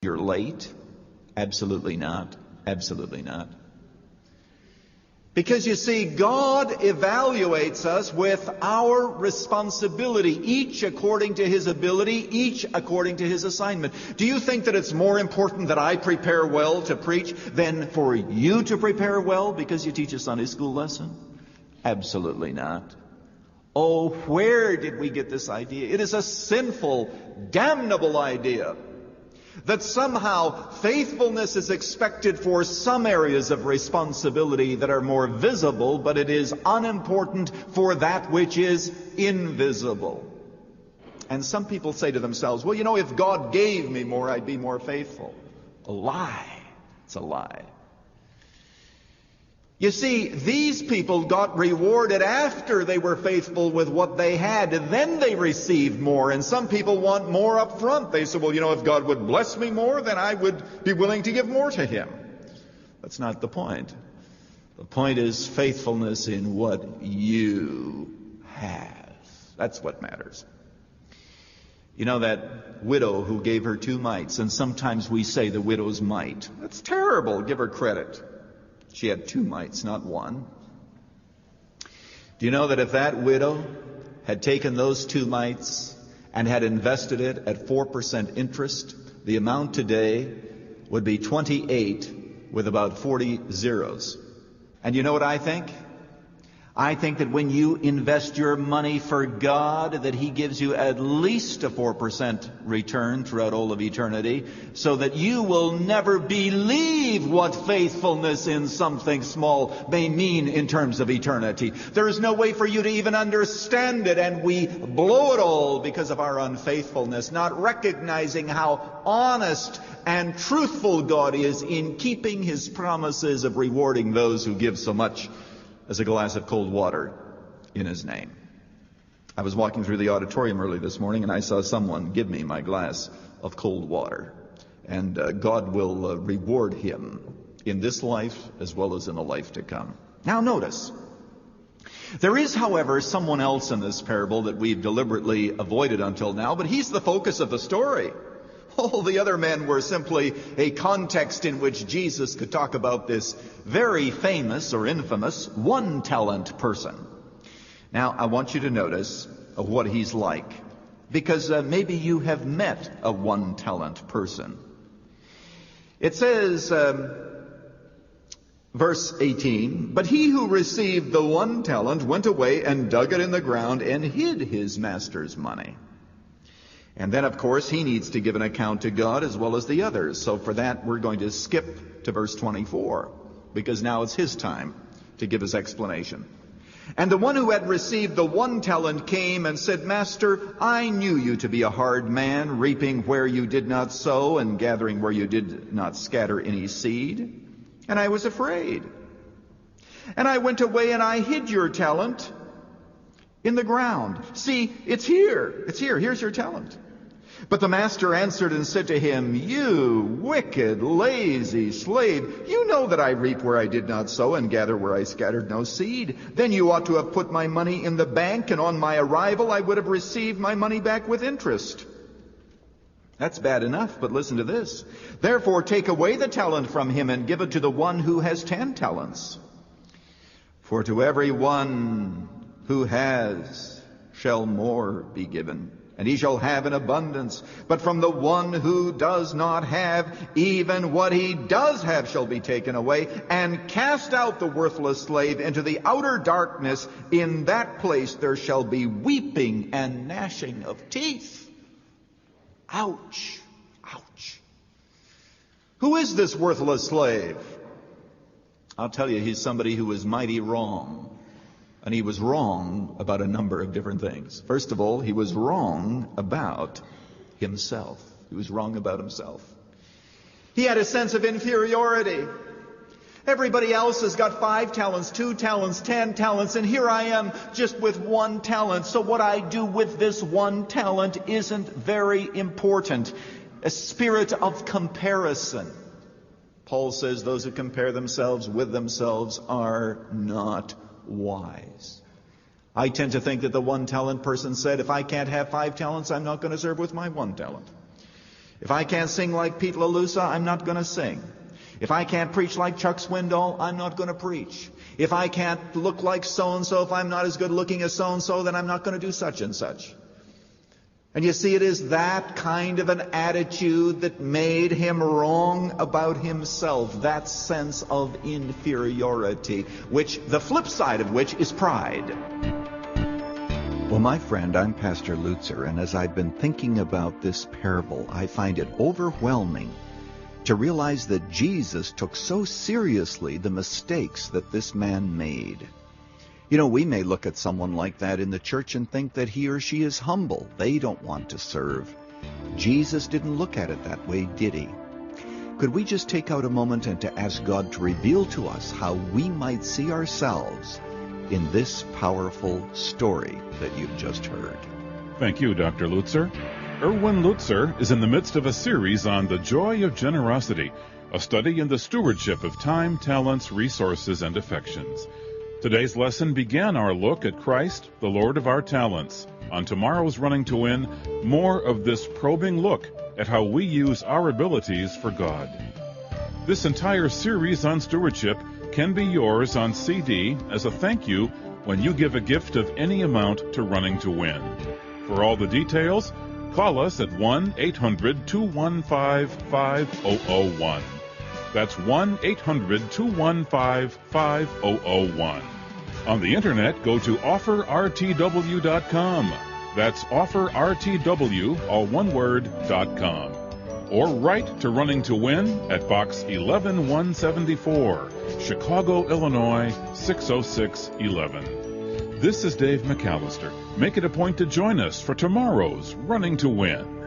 you're late? Absolutely not. Absolutely not. Because you see, God evaluates us with our responsibility, each according to His ability, each according to His assignment. Do you think that it's more important that I prepare well to preach than for you to prepare well because you teach a Sunday school lesson? Absolutely not. Oh, where did we get this idea? It is a sinful, damnable idea that somehow faithfulness is expected for some areas of responsibility that are more visible, but it is unimportant for that which is invisible. And some people say to themselves, well, you know, if God gave me more, I'd be more faithful. A lie. It's a lie. You see, these people got rewarded after they were faithful with what they had, and then they received more. And some people want more up front. They say, well, you know, if God would bless me more, then I would be willing to give more to Him. That's not the point. The point is faithfulness in what you have. That's what matters. You know that widow who gave her 2 mites, and sometimes we say the widow's mite. That's terrible. Give her credit. She had 2 mites, not 1. Do you know that if that widow had taken those 2 mites and had invested it at 4% interest, the amount today would be 28 with about 40 zeros. And you know what I think? I think that when you invest your money for God, that He gives you at least a 4% return throughout all of eternity, so that you will never believe what faithfulness in something small may mean in terms of eternity. There is no way for you to even understand it, and we blow it all because of our unfaithfulness, not recognizing how honest and truthful God is in keeping His promises of rewarding those who give so much as a glass of cold water in His name. I was walking through the auditorium early this morning, and I saw someone give me my glass of cold water. And God will reward him in this life as well as in the life to come. Now notice, there is, however, someone else in this parable that we've deliberately avoided until now, but he's the focus of the story. All the other men were simply a context in which Jesus could talk about this very famous or infamous 1-talent person. Now, I want you to notice what he's like, because maybe you have met a 1-talent person. It says, verse 18, but he who received the 1 talent went away and dug it in the ground and hid his master's money. And then, of course, he needs to give an account to God as well as the others. So for that, we're going to skip to verse 24, because now it's his time to give his explanation. And the one who had received the 1 talent came and said, Master, I knew you to be a hard man, reaping where you did not sow and gathering where you did not scatter any seed. And I was afraid. And I went away and I hid your talent in the ground. See, it's here. It's here. Here's your talent. But the master answered and said to him, You wicked, lazy slave, you know that I reap where I did not sow and gather where I scattered no seed. Then you ought to have put my money in the bank, and on my arrival I would have received my money back with interest. That's bad enough, but listen to this. Therefore take away the talent from him and give it to the one who has 10 talents. For to every one who has shall more be given, and he shall have in abundance. But from the one who does not have, even what he does have shall be taken away. And cast out the worthless slave into the outer darkness. In that place there shall be weeping and gnashing of teeth. Ouch. Ouch. Who is this worthless slave? I'll tell you, he's somebody who is mighty wrong. And he was wrong about a number of different things. First of all, he was wrong about himself. He was wrong about himself. He had a sense of inferiority. Everybody else has got 5 talents, 2 talents, 10 talents, and here I am just with 1 talent. So what I do with this 1 talent isn't very important. A spirit of comparison. Paul says those who compare themselves with themselves are not wise. I tend to think that the 1 talent person said, if I can't have 5 talents, I'm not going to serve with my 1 talent. If I can't sing like Pete LaLusa, I'm not going to sing. If I can't preach like Chuck Swindoll, I'm not going to preach. If I can't look like so-and-so, if I'm not as good looking as so-and-so, then I'm not going to do such and such. And you see, it is that kind of an attitude that made him wrong about himself, that sense of inferiority, which the flip side of which is pride. Well, my friend, I'm Pastor Lutzer, and as I've been thinking about this parable, I find it overwhelming to realize that Jesus took so seriously the mistakes that this man made. You know, we may look at someone like that in the church and think that he or she is humble. They don't want to serve. Jesus didn't look at it that way, did he? Could we just take out a moment and to ask God to reveal to us how we might see ourselves in this powerful story that you've just heard? Thank you, Dr. Lutzer. Erwin Lutzer is in the midst of a series on the joy of generosity, a study in the stewardship of time, talents, resources, and affections. Today's lesson began our look at Christ, the Lord of our talents. On tomorrow's Running to Win, more of this probing look at how we use our abilities for God. This entire series on stewardship can be yours on CD as a thank you when you give a gift of any amount to Running to Win. For all the details, call us at 1-800-215-5001. That's 1-800-215-5001. On the internet, go to offerrtw.com. That's offerrtw, all one word, .com. Or write to Running to Win at Box 11174, Chicago, Illinois, 60611. This is Dave McAllister. Make it a point to join us for tomorrow's Running to Win.